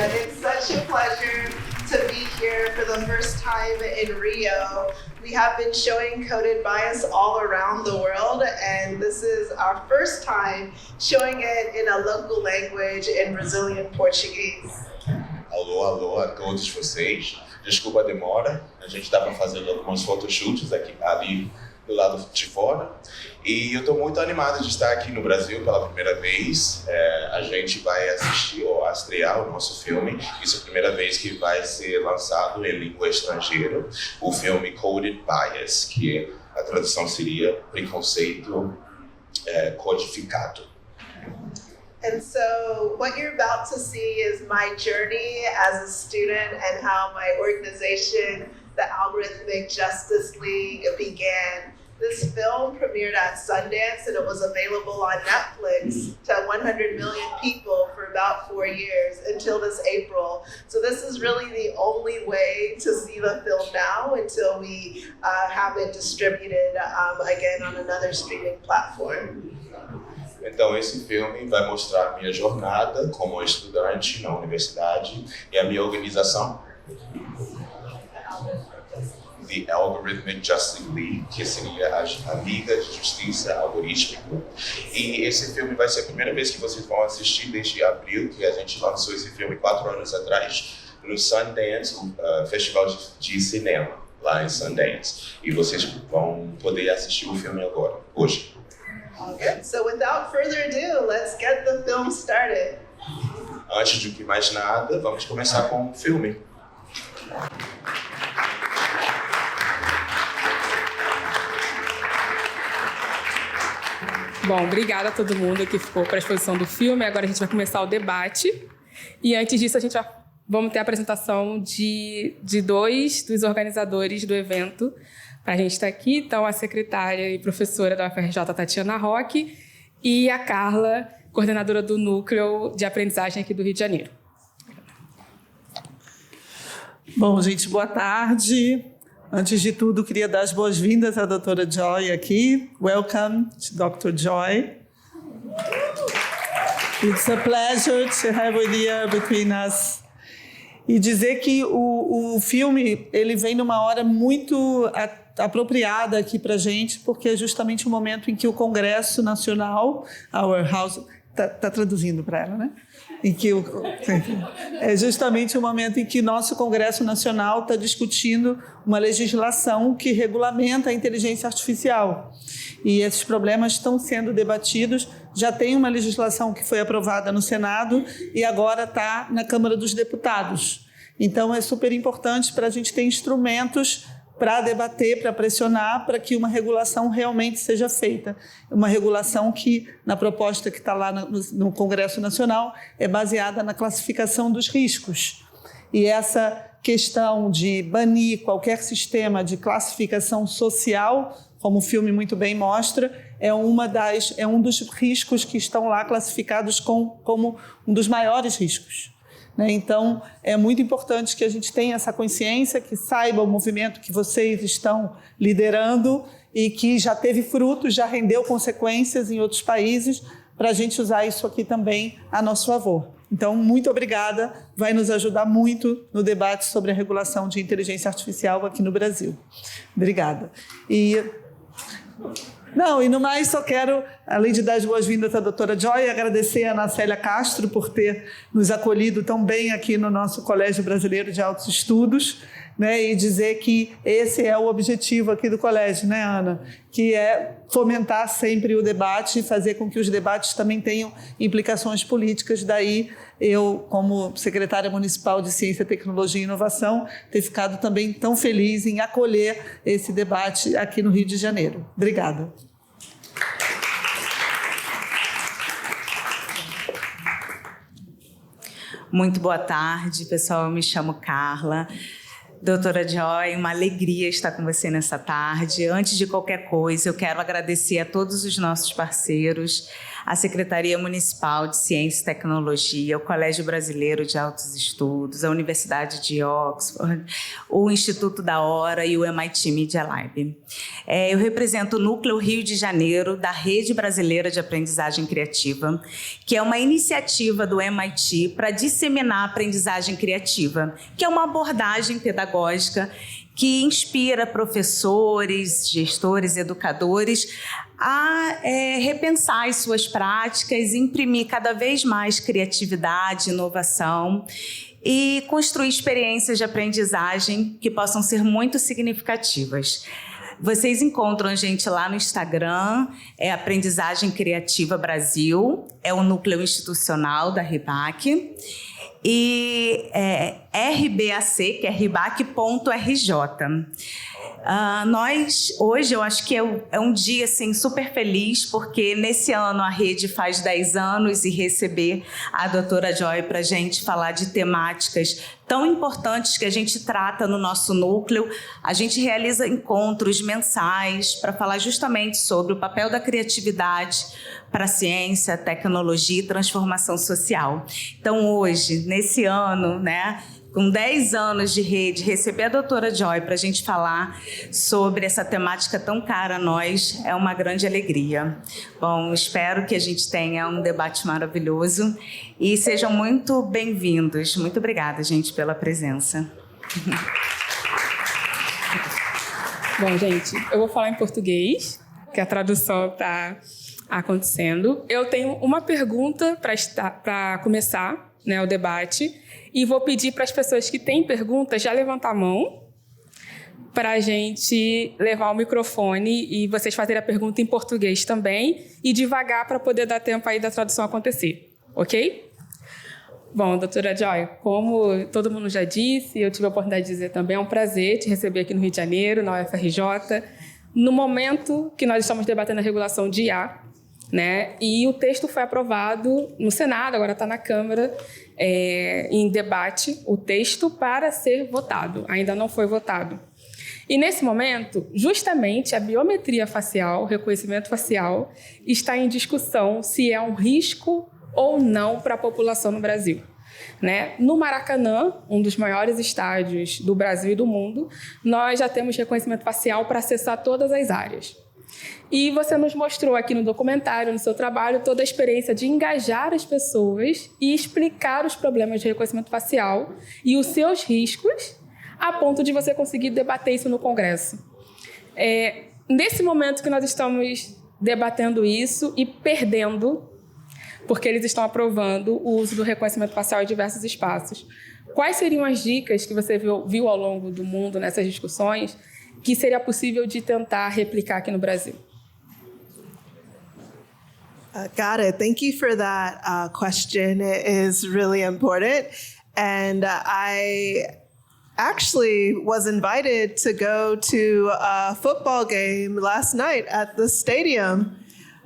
It's such a pleasure to be here for the first time in Rio. We have been showing Coded Bias all around the world, and this is our first time showing it in a local language in Brazilian Portuguese. Alô, alô a todos vocês. Desculpa a demora, a gente estava fazendo algumas photoshoots ali do lado de fora. E eu estou muito animado de estar aqui no Brasil pela primeira vez. A gente vai assistir ou estrear o nosso filme. Isso é a primeira vez que vai ser lançado em língua estrangeira. O filme Coded Bias, que a tradução seria preconceito codificado. And so what you're about to see is my journey as a student and how my organization, the Algorithmic Justice League, began. This film premiered at Sundance and it was available on Netflix to 100 million people for about 4 years until this April. So this is really the only way to see the film now until we have it distributed again on another streaming platform. Então, esse filme vai mostrar a minha jornada como estudante na universidade e a minha organização, The Algorithmic Justice League, que seria a Liga de Justiça Algorítmica. E esse filme vai ser a primeira vez que vocês vão assistir desde abril, que a gente lançou esse filme 4 anos atrás, no Sundance, o Festival de Cinema, lá em Sundance. E vocês vão poder assistir o filme agora, hoje. Okay, so without further ado, let's get the film started. Antes de que mais nada, vamos começar com o filme. Bom, obrigada a todo mundo que ficou para a exposição do filme. Agora a gente vai começar o debate. E antes disso, vamos ter a apresentação de dois dos organizadores do evento. A gente está aqui, então, a secretária e professora da UFRJ, Tatiana Roque, e a Carla, coordenadora do Núcleo de Aprendizagem aqui do Rio de Janeiro. Bom, gente, boa tarde. Antes de tudo, queria dar as boas-vindas à doutora Joy aqui. Welcome, Dr. Joy. It's a pleasure to have you here between us. E dizer que o filme ele vem numa hora muito apropriada aqui para a gente, porque é justamente o momento em que o Congresso Nacional, Our House, tá traduzindo para ela, né? É justamente o momento em que nosso Congresso Nacional está discutindo uma legislação que regulamenta a inteligência artificial. E esses problemas estão sendo debatidos. Já tem uma legislação que foi aprovada no Senado e agora está na Câmara dos Deputados. Então, é super importante para a gente ter instrumentos para debater, para pressionar, para que uma regulação realmente seja feita. Uma regulação que, na proposta que está lá no Congresso Nacional, é baseada na classificação dos riscos. E essa questão de banir qualquer sistema de classificação social, como o filme muito bem mostra, é um dos riscos que estão lá classificados como um dos maiores riscos. Então, é muito importante que a gente tenha essa consciência, que saiba o movimento que vocês estão liderando e que já teve frutos, já rendeu consequências em outros países, para a gente usar isso aqui também a nosso favor. Então, muito obrigada, vai nos ajudar muito no debate sobre a regulação de inteligência artificial aqui no Brasil. Obrigada. E no mais, só quero, além de dar as boas-vindas à doutora Joy, agradecer a Ana Célia Castro por ter nos acolhido tão bem aqui no nosso Colégio Brasileiro de Altos Estudos, e dizer que esse é o objetivo aqui do colégio, né, Ana? Que é fomentar sempre o debate e fazer com que os debates também tenham implicações políticas. Daí, eu, como secretária municipal de Ciência, Tecnologia e Inovação, ter ficado também tão feliz em acolher esse debate aqui no Rio de Janeiro. Obrigada. Muito boa tarde, pessoal. Eu me chamo Carla. Doutora Joy, uma alegria estar com você nessa tarde. Antes de qualquer coisa, eu quero agradecer a todos os nossos parceiros, a Secretaria Municipal de Ciência e Tecnologia, o Colégio Brasileiro de Altos Estudos, a Universidade de Oxford, o Instituto da Hora e o MIT Media Lab. Eu represento o Núcleo Rio de Janeiro da Rede Brasileira de Aprendizagem Criativa, que é uma iniciativa do MIT para disseminar a aprendizagem criativa, que é uma abordagem pedagógica que inspira professores, gestores, educadores a repensar as suas práticas, imprimir cada vez mais criatividade, inovação e construir experiências de aprendizagem que possam ser muito significativas. Vocês encontram a gente lá no Instagram, é Aprendizagem Criativa Brasil, é o núcleo institucional da RIBAC. E RBAC, que é ribac.rj. Nós, hoje, eu acho que é um dia assim, super feliz, porque nesse ano a rede faz 10 anos e receber a doutora Joy para a gente falar de temáticas tão importantes que a gente trata no nosso núcleo. A gente realiza encontros mensais para falar justamente sobre o papel da criatividade para a ciência, tecnologia e transformação social. Então, hoje, nesse ano, né, com 10 anos de rede, receber a doutora Joy para a gente falar sobre essa temática tão cara a nós é uma grande alegria. Bom, espero que a gente tenha um debate maravilhoso e sejam muito bem-vindos. Muito obrigada, gente, pela presença. Bom, gente, eu vou falar em português, que a tradução está acontecendo. Eu tenho uma pergunta para começar, né, o debate, e vou pedir para as pessoas que têm perguntas já levantar a mão para a gente levar o microfone e vocês fazerem a pergunta em português também e devagar para poder dar tempo aí da tradução acontecer, ok? Bom, doutora Joy, como todo mundo já disse, eu tive a oportunidade de dizer também, é um prazer te receber aqui no Rio de Janeiro, na UFRJ, no momento que nós estamos debatendo a regulação de IA, né? E o texto foi aprovado no Senado, agora está na Câmara, em debate, o texto para ser votado. Ainda não foi votado. E, nesse momento, justamente a biometria facial, o reconhecimento facial, está em discussão se é um risco ou não para a população no Brasil. Né? No Maracanã, um dos maiores estádios do Brasil e do mundo, nós já temos reconhecimento facial para acessar todas as áreas. E você nos mostrou aqui no documentário, no seu trabalho, toda a experiência de engajar as pessoas e explicar os problemas de reconhecimento facial e os seus riscos, a ponto de você conseguir debater isso no Congresso. Nesse momento que nós estamos debatendo isso e perdendo, porque eles estão aprovando o uso do reconhecimento facial em diversos espaços, quais seriam as dicas que você viu ao longo do mundo nessas discussões que seria possível de tentar replicar aqui no Brasil? Got it. Thank you for that question. It is really important. And I actually was invited to go to a football game last night at the stadium.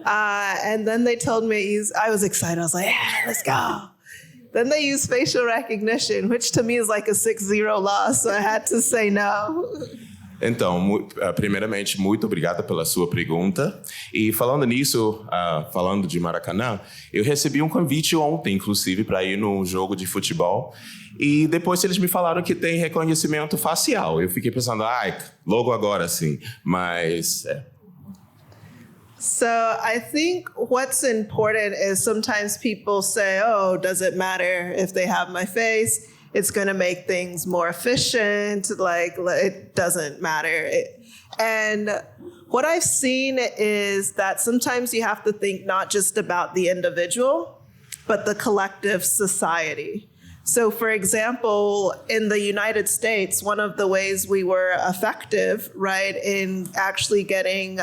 And then they told me, I was excited. I was like, yeah, let's go. Then they used facial recognition, which to me is like a 6-0 loss. So I had to say no. Então, primeiramente, muito obrigada pela sua pergunta. E falando nisso, falando de Maracanã, eu recebi um convite ontem, inclusive, para ir num jogo de futebol. E depois eles me falaram que tem reconhecimento facial. Eu fiquei pensando, logo agora sim. Mas... So I think what's important is sometimes people say, oh, does it matter if they have my face? It's going to make things more efficient. Like, it doesn't matter. And what I've seen is that sometimes you have to think not just about the individual, but the collective society. So, for example, in the United States, one of the ways we were effective, right, in actually getting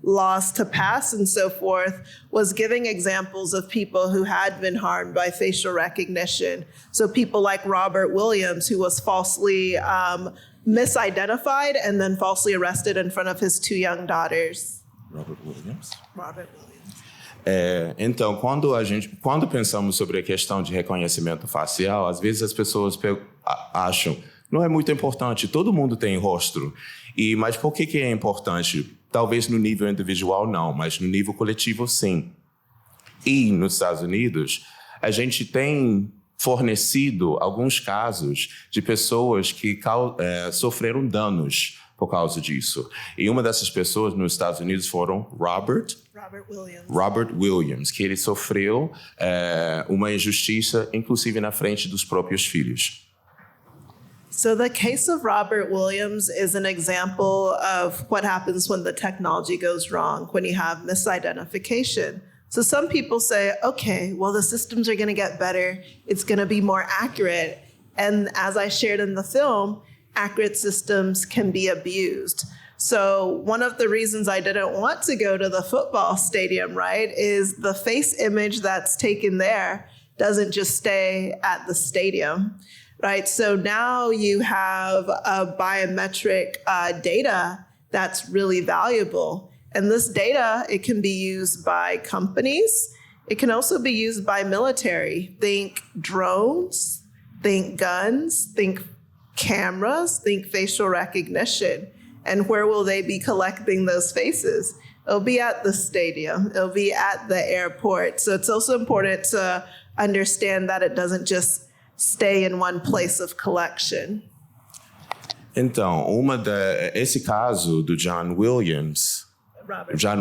laws to pass and so forth was giving examples of people who had been harmed by facial recognition. So people like Robert Williams, who was falsely misidentified and then falsely arrested in front of his 2 young daughters. Robert Williams. Robert Williams. Então, quando pensamos sobre a questão de reconhecimento facial, às vezes as pessoas acham, não é muito importante, todo mundo tem rosto. Mas por que é importante? Talvez no nível individual não, mas no nível coletivo sim. E nos Estados Unidos, a gente tem fornecido alguns casos de pessoas que sofreram danos por causa disso. E uma dessas pessoas nos Estados Unidos foram Robert Williams, que ele sofreu uma injustiça, inclusive na frente dos próprios filhos. So the case of Robert Williams is an example of what happens when the technology goes wrong, when you have misidentification. So some people say, okay, well, the systems are going to get better. It's going to be more accurate. And as I shared in the film, accurate systems can be abused. So one of the reasons I didn't want to go to the football stadium, right, is the face image that's taken there doesn't just stay at the stadium, right? So now you have a biometric data that's really valuable. And this data, it can be used by companies. It can also be used by military. Think drones, think guns, think cameras, think facial recognition. And where will they be collecting those faces? It'll be at the stadium. It'll be at the airport. So it's also important to understand that it doesn't just stay in one place of collection. Então, esse caso do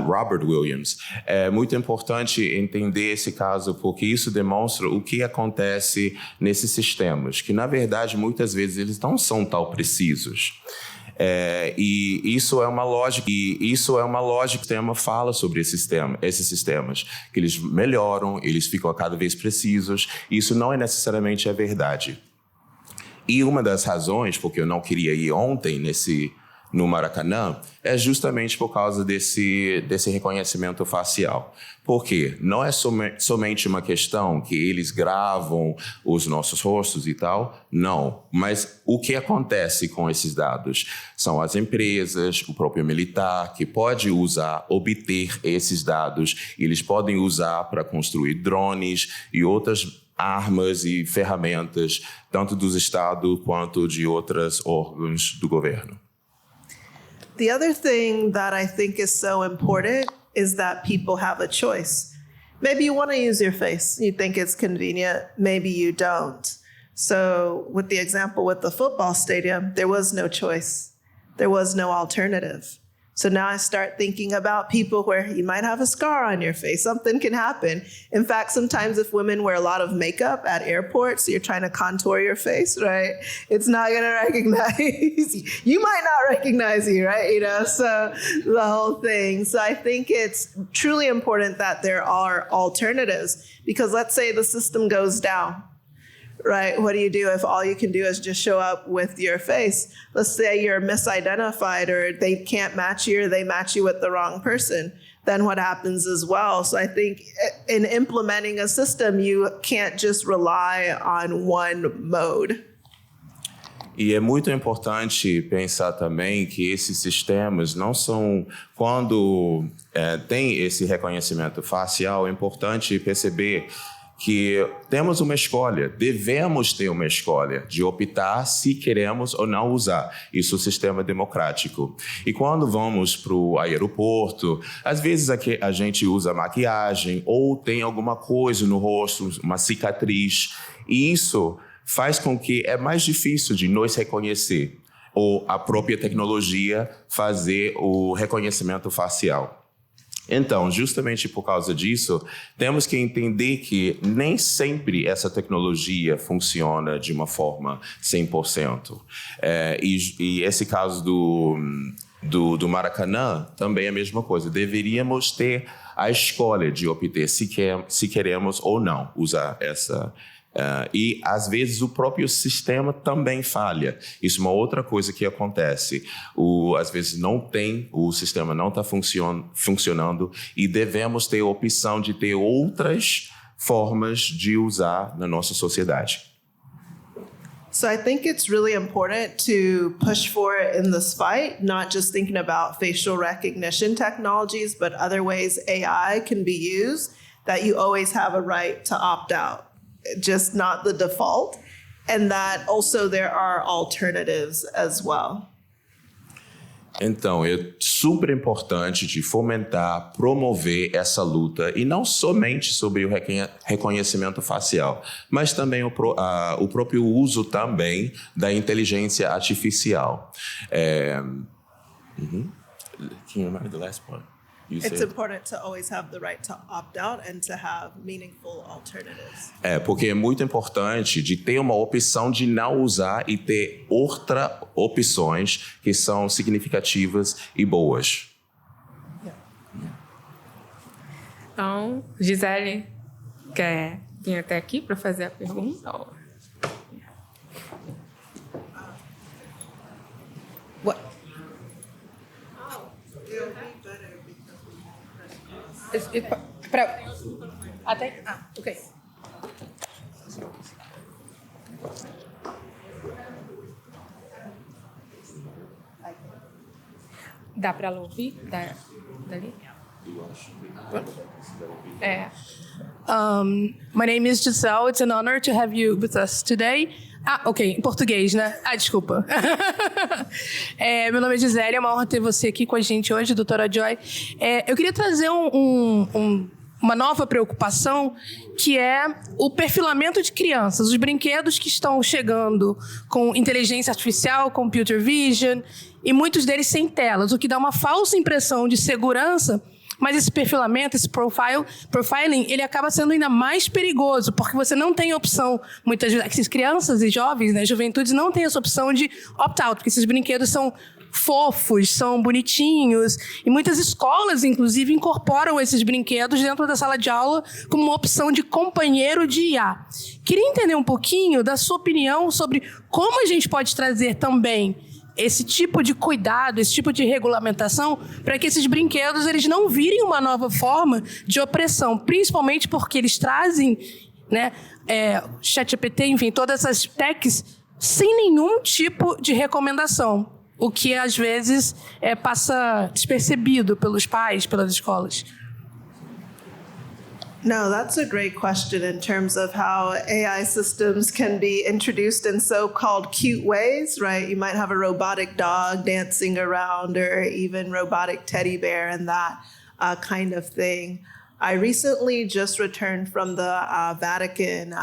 Robert Williams, é muito importante entender esse caso, porque isso demonstra o que acontece nesses sistemas, que na verdade muitas vezes eles não são tão precisos. E isso é uma lógica que o sistema fala sobre esses sistemas, que eles melhoram, eles ficam cada vez precisos. Isso não é necessariamente a verdade. E uma das razões porque eu não queria ir ontem no Maracanã é justamente por causa desse reconhecimento facial. Porque não é somente uma questão que eles gravam os nossos rostos e tal, não. Mas o que acontece com esses dados? São as empresas, o próprio militar, que pode obter esses dados, eles podem usar para construir drones e outras armas e ferramentas, tanto dos estados quanto de outros órgãos do governo. The other thing that I think is so important is that people have a choice. Maybe you want to use your face. You think it's convenient. Maybe you don't. So with the example with the football stadium, there was no choice. There was no alternative. So now I start thinking about people where you might have a scar on your face. Something can happen. In fact, sometimes if women wear a lot of makeup at airports, so you're trying to contour your face, right? It's not going to recognize you. You might not recognize you, right? You know, so the whole thing. So I think it's truly important that there are alternatives, because let's say the system goes down. Right? What do you do if all you can do is just show up with your face? Let's say you're misidentified, or they can't match you, or they match you with the wrong person. Then what happens as well? So I think in implementing a system, you can't just rely on one mode. E é muito importante pensar também que esses sistemas não são... Quando tem esse reconhecimento facial, é importante perceber que temos uma escolha, devemos ter uma escolha de optar se queremos ou não usar. Isso é o sistema democrático. E quando vamos para o aeroporto, às vezes a gente usa maquiagem ou tem alguma coisa no rosto, uma cicatriz, e isso faz com que é mais difícil de nos reconhecer, ou a própria tecnologia fazer o reconhecimento facial. Então, justamente por causa disso, temos que entender que nem sempre essa tecnologia funciona de uma forma 100%. E esse caso do Maracanã também é a mesma coisa. Deveríamos ter a escolha de obter se queremos ou não usar essa. E, às vezes, o próprio sistema também falha. Isso é uma outra coisa que acontece. Às vezes, o sistema não está funcionando e devemos ter a opção de ter outras formas de usar na nossa sociedade. So I think it's really important to push for it in this fight, not just thinking about facial recognition technologies, but other ways AI can be used, that you always have a right to opt out. Just not the default, and that also there are alternatives as well. Então, é super importante de fomentar, promover essa luta, e não somente sobre o reconhecimento facial, mas também o próprio uso também da inteligência artificial. Can you remember the last part? It's important to always have the right to opt out and to have meaningful alternatives. Porque é muito importante de ter uma opção de não usar e ter outras opções que são significativas e boas. Então, Gisele, quer vir até aqui para fazer a pergunta? What? Até? Ok. Dá para ela ouvir? Dali? My name is Giselle. It's an honor to have you with us today. Ok, em português, né? Desculpa. Meu nome é Gisele, é uma honra ter você aqui com a gente hoje, doutora Joy. Eu queria trazer uma nova preocupação, que é o perfilamento de crianças, os brinquedos que estão chegando com inteligência artificial, computer vision, e muitos deles sem telas, o que dá uma falsa impressão de segurança. Mas esse perfilamento, esse profiling, ele acaba sendo ainda mais perigoso, porque você não tem opção, muitas vezes, essas crianças e jovens, né, juventudes, não têm essa opção de opt-out, porque esses brinquedos são fofos, são bonitinhos, e muitas escolas, inclusive, incorporam esses brinquedos dentro da sala de aula como uma opção de companheiro de IA. Queria entender um pouquinho da sua opinião sobre como a gente pode trazer também esse tipo de cuidado, esse tipo de regulamentação, para que esses brinquedos eles não virem uma nova forma de opressão, principalmente porque eles trazem, né, ChatGPT, enfim, todas essas techs sem nenhum tipo de recomendação, o que às vezes passa despercebido pelos pais, pelas escolas. No, that's a great question in terms of how AI systems can be introduced in so-called cute ways, right? You might have a robotic dog dancing around or even robotic teddy bear and that kind of thing. I recently just returned from the Vatican.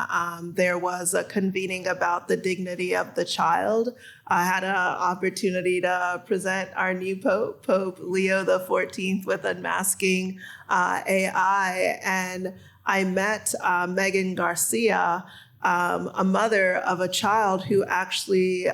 There was a convening about the dignity of the child. I had an opportunity to present our new Pope, Pope Leo XIV, with Unmasking AI. And I met Megan Garcia, a mother of a child who actually,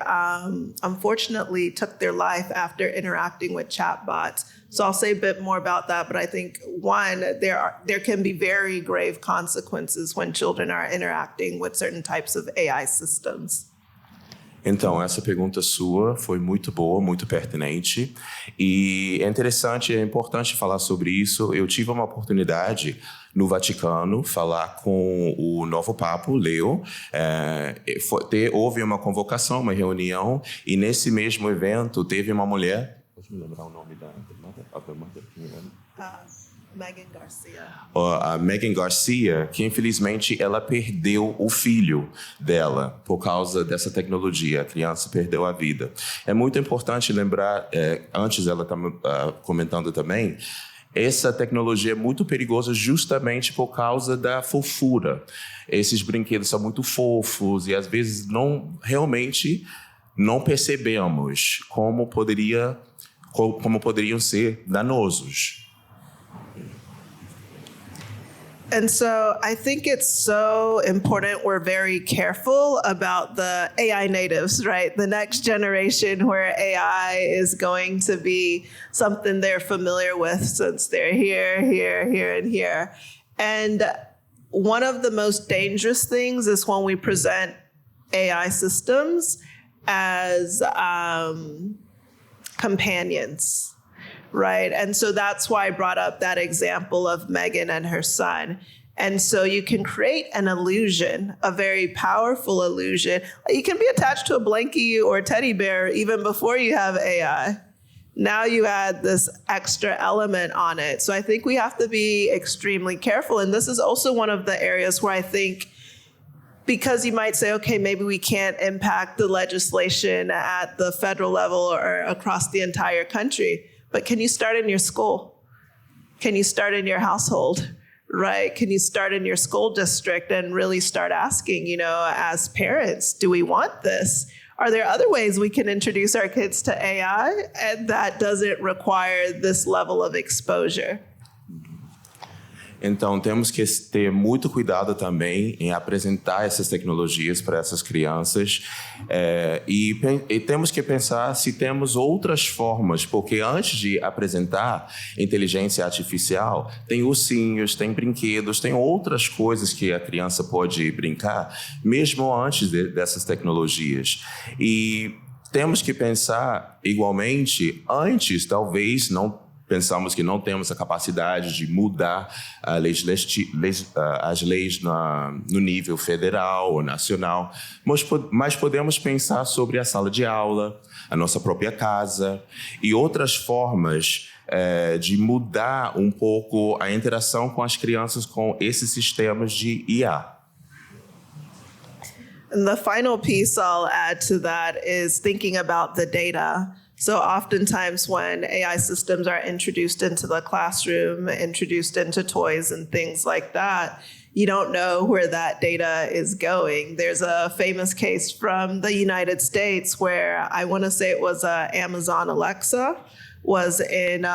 unfortunately, took their life after interacting with chatbots. So I'll say a bit more about that, but I think, one, there can be very grave consequences when children are interacting with certain types of AI systems. Então, essa pergunta sua foi muito boa, muito pertinente, e é interessante, é importante falar sobre isso. Eu tive uma oportunidade no Vaticano falar com o novo Papa, Leo. Houve uma convocação, uma reunião, e nesse mesmo evento teve uma mulher. Pode me lembrar o nome da mother? Megan Garcia. A Megan Garcia, que infelizmente ela perdeu o filho dela por causa dessa tecnologia. A criança perdeu a vida. É muito importante lembrar, antes ela estava comentando também, essa tecnologia é muito perigosa justamente por causa da fofura. Esses brinquedos são muito fofos e às vezes realmente não percebemos como poderiam ser danosos. And so I think it's so important we're very careful about the AI natives, right? The next generation where AI is going to be something they're familiar with since they're here, and here. And one of the most dangerous things is when we present AI systems as companions. Right. And so that's why I brought up that example of Megan and her son. And so you can create an illusion, a very powerful illusion. You can be attached to a blankie or a teddy bear even before you have AI. Now you add this extra element on it. So I think we have to be extremely careful. And this is also one of the areas where I think because you might say, okay, maybe we can't impact the legislation at the federal level or across the entire country, but can you start in your school? Can you start in your household, right? Can you start in your school district and really start asking, as parents, do we want this? Are there other ways we can introduce our kids to AI and that doesn't require this level of exposure? Então, temos que ter muito cuidado também em apresentar essas tecnologias para essas crianças e temos que pensar se temos outras formas, porque antes de apresentar inteligência artificial, tem ursinhos, tem brinquedos, tem outras coisas que a criança pode brincar, mesmo antes dessas tecnologias. E temos que pensar igualmente, antes talvez pensamos que não temos a capacidade de mudar as leis no nível federal ou nacional, mas podemos pensar sobre a sala de aula, a nossa própria casa e outras formas de mudar um pouco a interação com as crianças com esses sistemas de IA. And the final piece I'll add to that is thinking about the data. So oftentimes when AI systems are introduced into the classroom, introduced into toys and things like that, you don't know where that data is going. There's a famous case from the United States where I want to say it was Amazon Alexa was in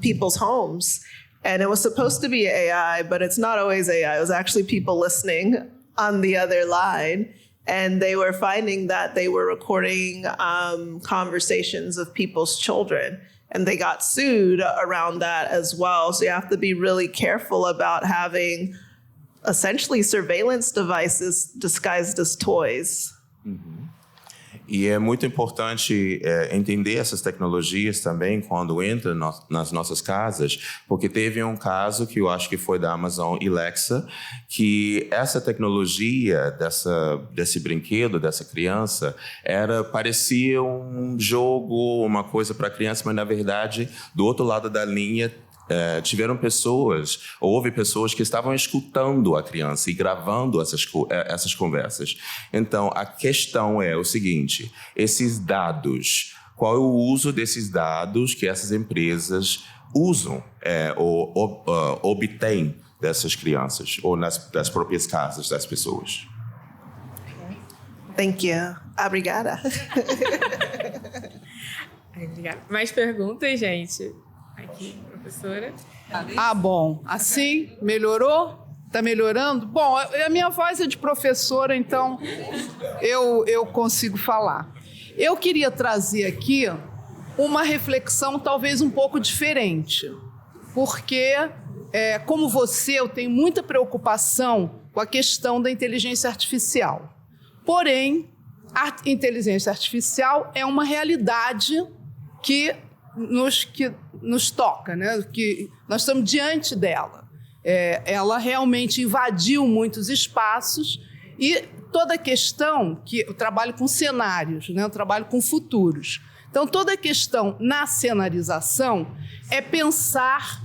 people's homes. And it was supposed to be AI, but it's not always AI. It was actually people listening on the other line. And they were finding that they were recording conversations of people's children. And they got sued around that as well. So you have to be really careful about having essentially surveillance devices disguised as toys. Uhum. E é muito importante entender essas tecnologias também quando entram nas nossas casas, porque teve um caso que eu acho que foi da Amazon Alexa, que essa tecnologia desse brinquedo, dessa criança, parecia um jogo, uma coisa para criança, mas na verdade, do outro lado da linha, houve pessoas que estavam escutando a criança e gravando essas conversas. Então, a questão é o seguinte, esses dados, qual é o uso desses dados que essas empresas usam ou obtêm dessas crianças ou das próprias casas das pessoas? Thank you. Obrigada. Obrigada. Mais perguntas, gente? Aqui, professora. Bom, assim melhorou? Está melhorando? Bom, a minha voz é de professora, então eu consigo falar. Eu queria trazer aqui uma reflexão talvez um pouco diferente, porque, como você, eu tenho muita preocupação com a questão da inteligência artificial. Porém, a inteligência artificial é uma realidade que nos toca, né? Que nós estamos diante dela. Ela realmente invadiu muitos espaços e toda a questão que eu trabalho com cenários, né? Eu trabalho com futuros. Então, toda a questão na cenarização é pensar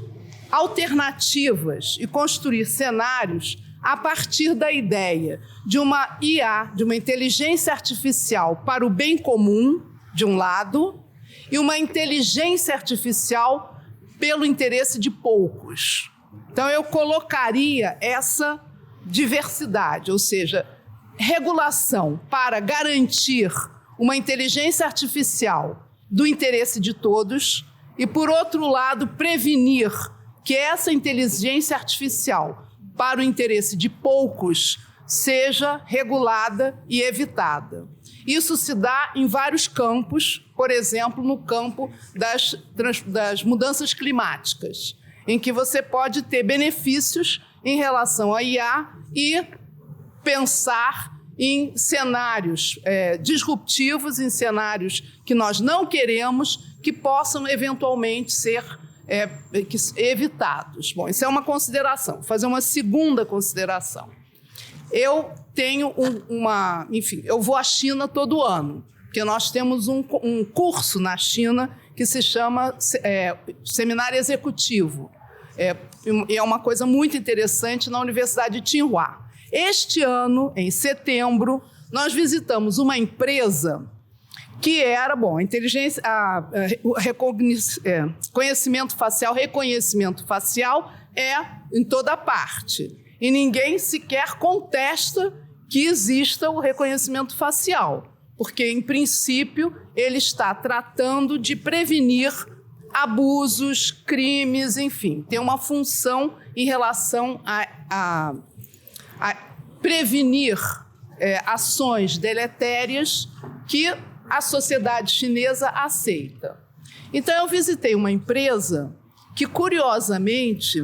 alternativas e construir cenários a partir da ideia de uma IA, de uma inteligência artificial para o bem comum, de um lado, e uma inteligência artificial pelo interesse de poucos. Então, eu colocaria essa diversidade, ou seja, regulação para garantir uma inteligência artificial do interesse de todos e, por outro lado, prevenir que essa inteligência artificial para o interesse de poucos seja regulada e evitada. Isso se dá em vários campos, por exemplo, no campo das mudanças climáticas, em que você pode ter benefícios em relação à IA e pensar em cenários disruptivos, em cenários que nós não queremos, que possam eventualmente ser evitados. Bom, isso é uma consideração. Vou fazer uma segunda consideração. Eu tenho eu vou à China todo ano, porque nós temos um curso na China que se chama Seminário Executivo. E é uma coisa muito interessante na Universidade de Tsinghua. Este ano, em setembro, nós visitamos uma empresa que era, conhecimento facial é em toda parte. E ninguém sequer contesta que exista o reconhecimento facial, porque, em princípio, ele está tratando de prevenir abusos, crimes, enfim, tem uma função em relação a prevenir ações deletérias que a sociedade chinesa aceita. Então, eu visitei uma empresa que, curiosamente,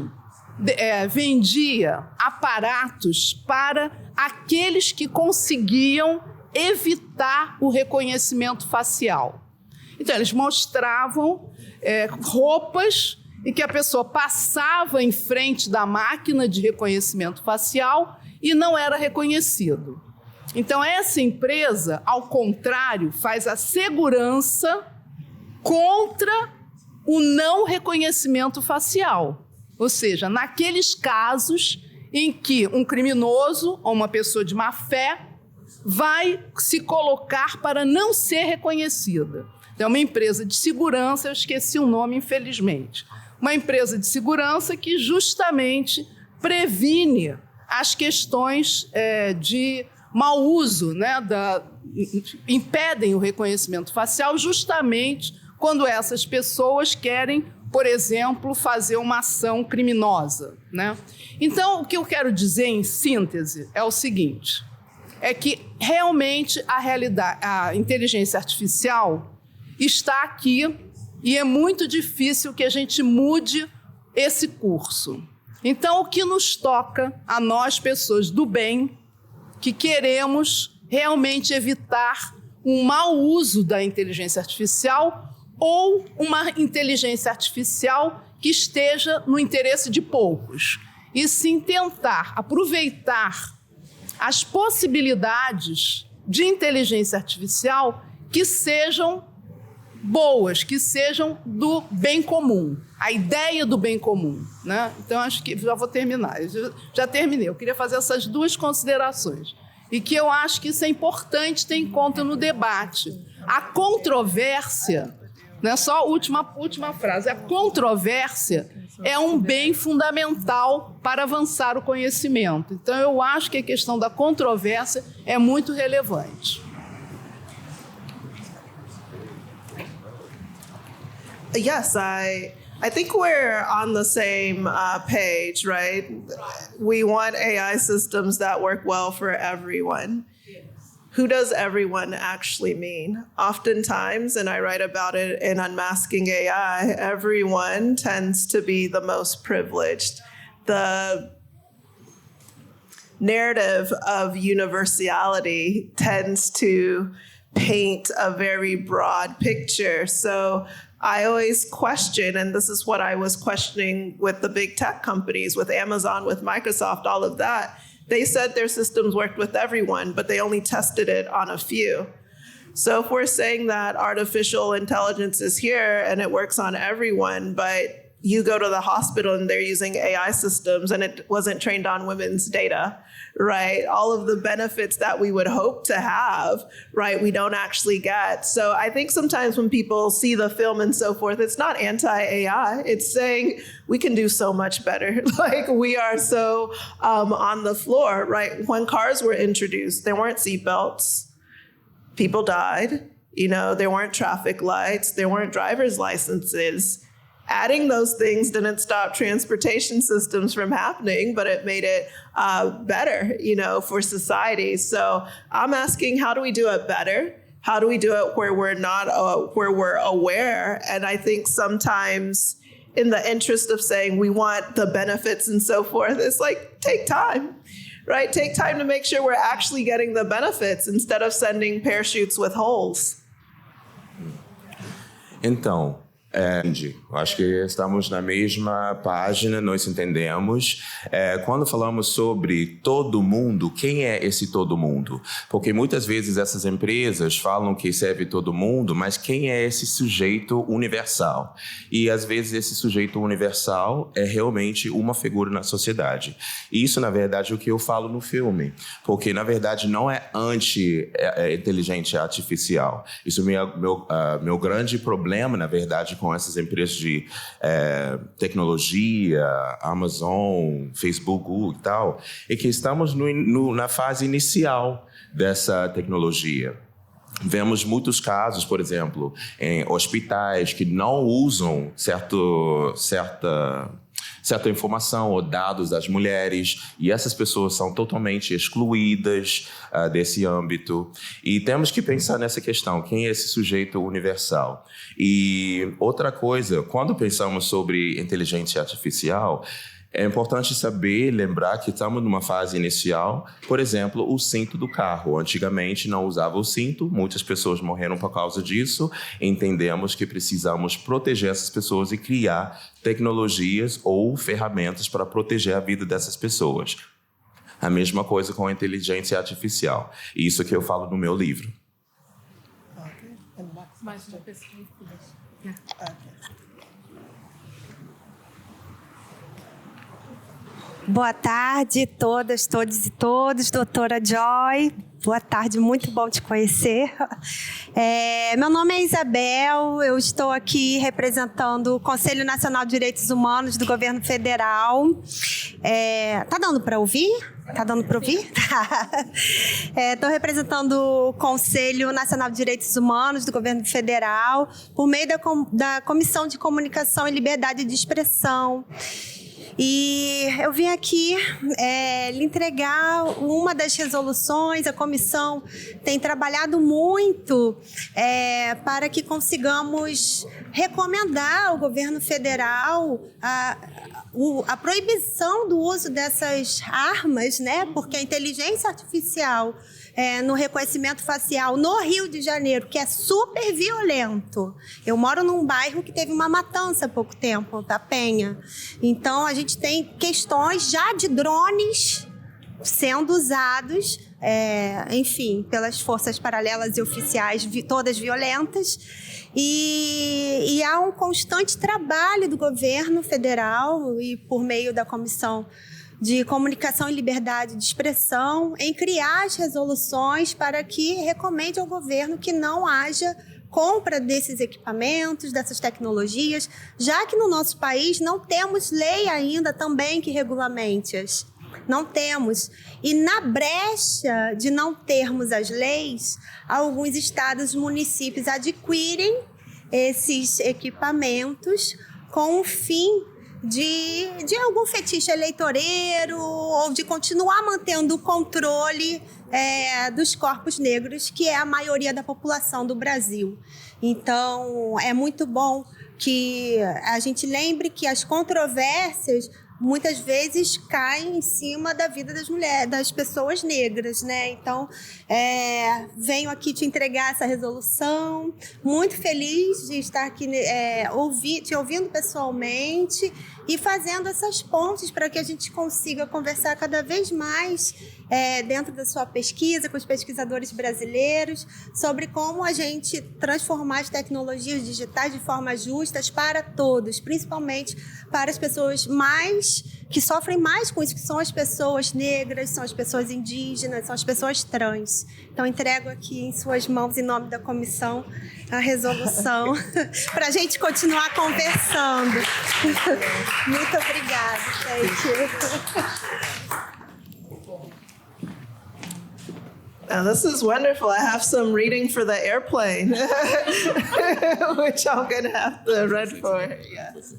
vendia aparatos para aqueles que conseguiam evitar o reconhecimento facial. Então, eles mostravam roupas e que a pessoa passava em frente da máquina de reconhecimento facial e não era reconhecido. Então, essa empresa, ao contrário, faz a segurança contra o não reconhecimento facial. Ou seja, naqueles casos em que um criminoso ou uma pessoa de má fé vai se colocar para não ser reconhecida. É uma empresa de segurança, eu esqueci o nome, infelizmente. Uma empresa de segurança que justamente previne as questões de mau uso, né, impedem o reconhecimento facial justamente quando essas pessoas querem, por exemplo, fazer uma ação criminosa, né? Então, o que eu quero dizer em síntese é o seguinte, é que realmente a inteligência artificial está aqui e é muito difícil que a gente mude esse curso. Então, o que nos toca a nós, pessoas do bem, que queremos realmente evitar um mau uso da inteligência artificial ou uma inteligência artificial que esteja no interesse de poucos, e sim tentar aproveitar as possibilidades de inteligência artificial que sejam boas, que sejam do bem comum, a ideia do bem comum, né? Então, acho que já vou terminar, já terminei. Eu queria fazer essas duas considerações e que eu acho que isso é importante ter em conta no debate. A controvérsia, né? Só a última frase, a controvérsia é um bem fundamental para avançar o conhecimento. Então, eu acho que a questão da controvérsia é muito relevante. Yes, I think we're on the same page, right? We want AI systems that work well for everyone. Who does everyone actually mean? Oftentimes, and I write about it in Unmasking AI, everyone tends to be the most privileged. The narrative of universality tends to paint a very broad picture. So I always question, and this is what I was questioning with the big tech companies, with Amazon, with Microsoft, all of that. They said their systems worked with everyone, but they only tested it on a few. So if we're saying that artificial intelligence is here and it works on everyone, but you go to the hospital and they're using AI systems and it wasn't trained on women's data, right? All of the benefits that we would hope to have, right, we don't actually get. So I think sometimes when people see the film and so forth, it's not anti-AI. It's saying we can do so much better. Like we are so on the floor, right? When cars were introduced, there weren't seatbelts. People died. You know, there weren't traffic lights. There weren't driver's licenses. Adding those things didn't stop transportation systems from happening, but it made it better, you know, for society. So I'm asking, how do we do it better? How do we do it where we're not, where we're aware? And I think sometimes in the interest of saying we want the benefits and so forth, it's like, take time, right? Take time to make sure we're actually getting the benefits instead of sending parachutes with holes. Então, Eu acho que estamos na mesma página, nós entendemos. Quando falamos sobre todo mundo, quem é esse todo mundo? Porque muitas vezes essas empresas falam que serve todo mundo, mas quem é esse sujeito universal? E às vezes esse sujeito universal é realmente uma figura na sociedade. E isso, na verdade, é o que eu falo no filme. Porque, na verdade, não é anti-inteligência artificial. Isso é meu grande problema, na verdade, com essas empresas de tecnologia, Amazon, Facebook, Google e tal, é que estamos na fase inicial dessa tecnologia. Vemos muitos casos, por exemplo, em hospitais que não usam certa informação ou dados das mulheres, e essas pessoas são totalmente excluídas desse âmbito. E temos que pensar nessa questão, quem é esse sujeito universal? E outra coisa, quando pensamos sobre inteligência artificial, é importante saber, lembrar que estamos numa fase inicial. Por exemplo, o cinto do carro. Antigamente não usava o cinto, muitas pessoas morreram por causa disso. Entendemos que precisamos proteger essas pessoas e criar tecnologias ou ferramentas para proteger a vida dessas pessoas. A mesma coisa com a inteligência artificial. Isso que eu falo no meu livro. Boa tarde, todas, todos e todos. Doutora Joy, boa tarde, muito bom te conhecer. Meu nome é Isabel, eu estou aqui representando o Conselho Nacional de Direitos Humanos do Governo Federal. Tá dando para ouvir? Tá dando para ouvir? Estou representando o Conselho Nacional de Direitos Humanos do Governo Federal por meio da Comissão de Comunicação e Liberdade de Expressão. E eu vim aqui lhe entregar uma das resoluções. A comissão tem trabalhado muito para que consigamos recomendar ao governo federal a proibição do uso dessas armas, né? Porque a inteligência artificial no reconhecimento facial no Rio de Janeiro, que é super violento. Eu moro num bairro que teve uma matança há pouco tempo, da Penha. Então, a gente tem questões já de drones sendo usados, enfim, pelas forças paralelas e oficiais, todas violentas. E há um constante trabalho do governo federal e por meio da Comissão de Comunicação e Liberdade de Expressão em criar as resoluções para que recomende ao governo que não haja compra desses equipamentos, dessas tecnologias, já que no nosso país não temos lei ainda também que regulamente-as. Não temos. E na brecha de não termos as leis, alguns estados e municípios adquirem esses equipamentos com o fim de algum fetiche eleitoreiro ou de continuar mantendo o controle dos corpos negros, que é a maioria da população do Brasil. Então, é muito bom que a gente lembre que as controvérsias muitas vezes caem em cima da vida das mulheres, das pessoas negras, né? Então, venho aqui te entregar essa resolução, muito feliz de estar aqui te ouvindo pessoalmente e fazendo essas pontes para que a gente consiga conversar cada vez mais dentro da sua pesquisa, com os pesquisadores brasileiros, sobre como a gente transformar as tecnologias digitais de forma justas para todos, principalmente para as pessoas que sofrem mais com isso, que são as pessoas negras, são as pessoas indígenas, são as pessoas trans. Então, entrego aqui em suas mãos, em nome da comissão, a resolução para a gente continuar conversando. Muito obrigada. Thank you. Now, this is wonderful. I have some reading for the airplane, which I'm going to have to read for. Yes.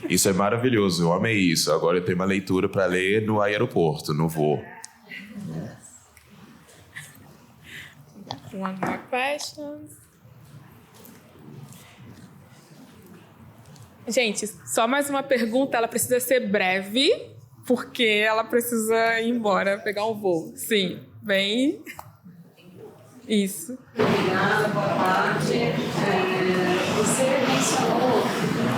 Isso é maravilhoso, eu amei isso. Agora eu tenho uma leitura para ler no aeroporto, no voo. One more question. Gente, só mais uma pergunta. Ela precisa ser breve, porque ela precisa ir embora, pegar um voo. Sim, bem... Isso. Obrigada, boa tarde. Você mencionou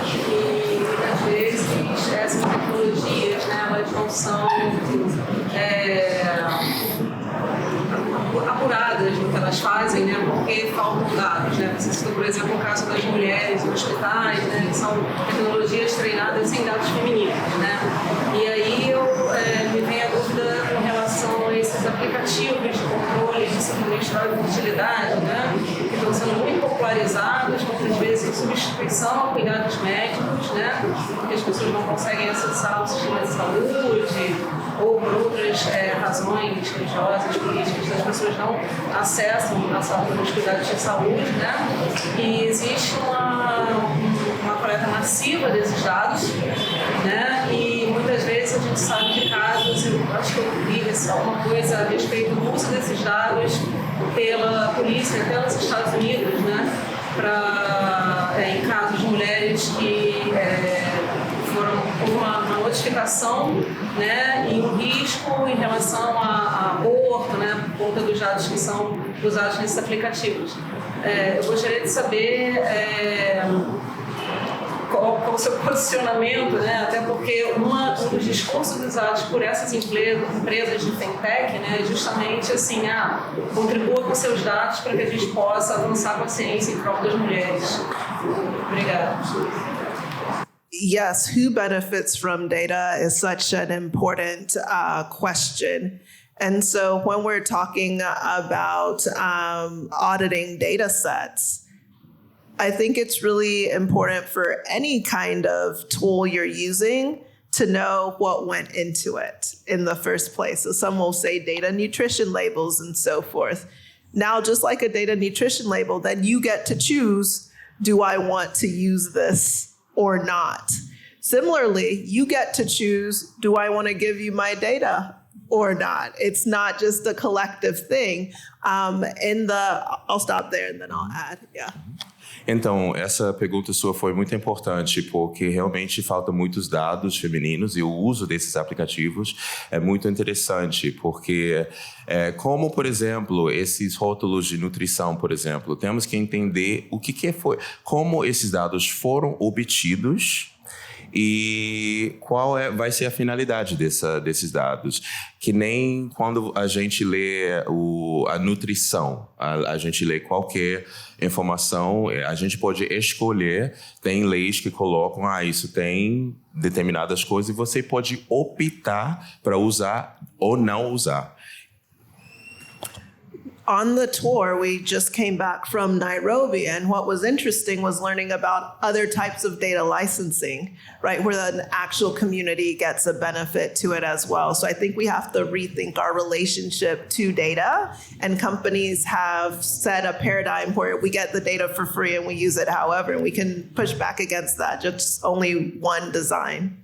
que muitas vezes essas tecnologias, né, elas não são apuradas no que elas fazem, né, porque faltam dados, né? Você citou, por exemplo, o caso das mulheres nos hospitais, né, que são tecnologias treinadas em dados femininos, né? E aí me vem a dúvida com relação a esses aplicativos de controle de ciclo menstrual e fertilidade, né, que estão sendo muito popularizados, muitas vezes em substituição a cuidados médicos, né, porque as pessoas não conseguem acessar o sistema de saúde ou por outras razões religiosas, políticas, as pessoas não acessam os cuidados de saúde, né? E existe uma coleta massiva desses dados, né? E muitas vezes a gente sabe de casos, eu acho que eu vi alguma coisa a respeito do uso desses dados pela polícia, pelos Estados Unidos, né? Em casos de mulheres que foram com uma notificação, né, e um risco em relação a aborto, né, por conta dos dados que são usados nesses aplicativos. Eu gostaria de saber qual o seu posicionamento, né, até porque um dos discursos usados por essas empresas de fintech, né, é justamente assim, contribua com seus dados para que a gente possa avançar com a ciência em prol das mulheres. Obrigada. Yes, who benefits from data is such an important question. And so when we're talking about auditing data sets, I think it's really important for any kind of tool you're using to know what went into it in the first place. So some will say data nutrition labels and so forth. Now, just like a data nutrition label, then you get to choose, do I want to use this or not? Similarly, you get to choose, do I want to give you my data or not? It's not just a collective thing. I'll stop there and then I'll add, yeah. Então, essa pergunta sua foi muito importante, porque realmente faltam muitos dados femininos e o uso desses aplicativos é muito interessante, porque como, por exemplo, esses rótulos de nutrição, por exemplo, temos que entender como esses dados foram obtidos e qual vai ser a finalidade desses dados. Que nem quando a gente lê a nutrição, a gente lê qualquer informação, a gente pode escolher, tem leis que colocam, isso tem determinadas coisas e você pode optar para usar ou não usar. On the tour, we just came back from Nairobi, and what was interesting was learning about other types of data licensing, right, where the actual community gets a benefit to it as well. So I think we have to rethink our relationship to data, and companies have set a paradigm where we get the data for free and we use it however, and we can push back against that, just only one design.